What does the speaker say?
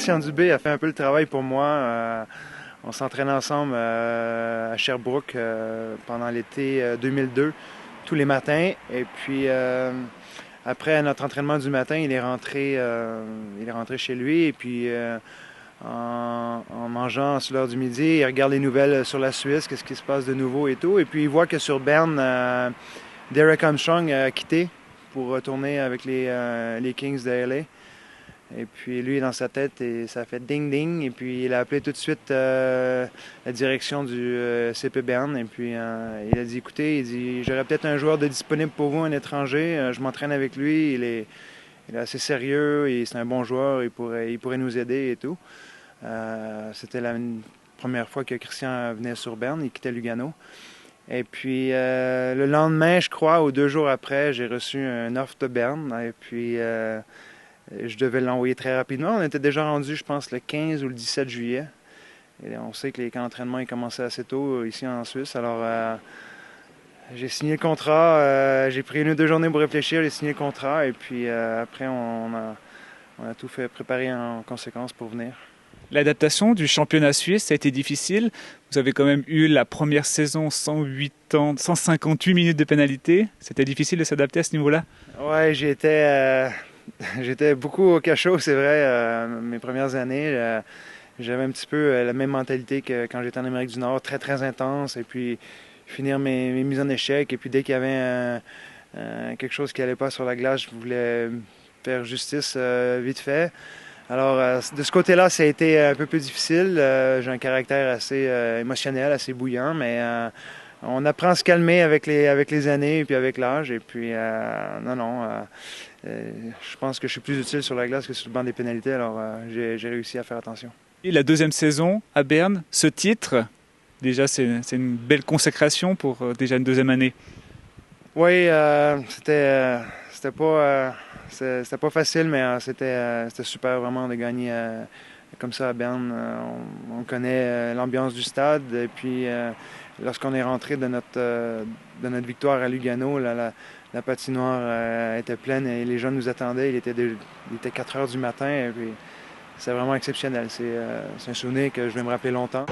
Christian Dubé a fait un peu le travail pour moi. On s'entraînait ensemble à Sherbrooke pendant l'été 2002, tous les matins. Et puis, après notre entraînement du matin, il est rentré chez lui. Et puis, en mangeant sur l'heure du midi, il regarde les nouvelles sur la Suisse, qu'est-ce qui se passe de nouveau et tout. Et puis, il voit que sur Berne, Derek Armstrong a quitté pour retourner avec les Kings de LA. Et puis lui, dans sa tête, et ça a fait ding-ding. Et puis il a appelé tout de suite la direction du CP Berne. Et puis il a dit, écoutez, il dit, j'aurais peut-être un joueur de disponible pour vous, un étranger. Je m'entraîne avec lui. Il est assez sérieux. C'est un bon joueur. Il pourrait nous aider et tout. C'était la première fois que Christian venait sur Berne. Il quittait Lugano. Et puis le lendemain, je crois, ou 2 jours après, j'ai reçu un offre de Berne. Et puis je devais l'envoyer très rapidement. On était déjà rendu, je pense, le 15 ou le 17 juillet. Et on sait que les camps d'entraînement ils commençaient assez tôt ici en Suisse. Alors j'ai signé le contrat. J'ai pris 1 ou 2 journées pour réfléchir. J'ai signé le contrat. Et puis après, on a tout fait préparer en conséquence pour venir. L'adaptation du championnat suisse, ça a été difficile. Vous avez quand même eu la première saison 158 minutes de pénalité. C'était difficile de s'adapter à ce niveau-là? Ouais, j'étais beaucoup au cachot, c'est vrai. Mes premières années, j'avais un petit peu la même mentalité que quand j'étais en Amérique du Nord, très très intense. Et puis finir mes mises en échec. Et puis dès qu'il y avait quelque chose qui n'allait pas sur la glace, je voulais faire justice vite fait. Alors, de ce côté-là, ça a été un peu plus difficile. J'ai un caractère assez émotionnel, assez bouillant, mais on apprend à se calmer avec les années et puis avec l'âge. Et puis, je pense que je suis plus utile sur la glace que sur le banc des pénalités, alors j'ai réussi à faire attention. Et la deuxième saison à Berne, ce titre, déjà c'est une belle consécration pour déjà une deuxième année. Oui, c'était pas facile, mais c'était super vraiment de gagner comme ça à Berne. On connaît l'ambiance du stade. Et puis, lorsqu'on est rentré de notre victoire à Lugano, la patinoire était pleine et les gens nous attendaient. Il était 4 heures du matin. Et puis, c'est vraiment exceptionnel. C'est un souvenir que je vais me rappeler longtemps.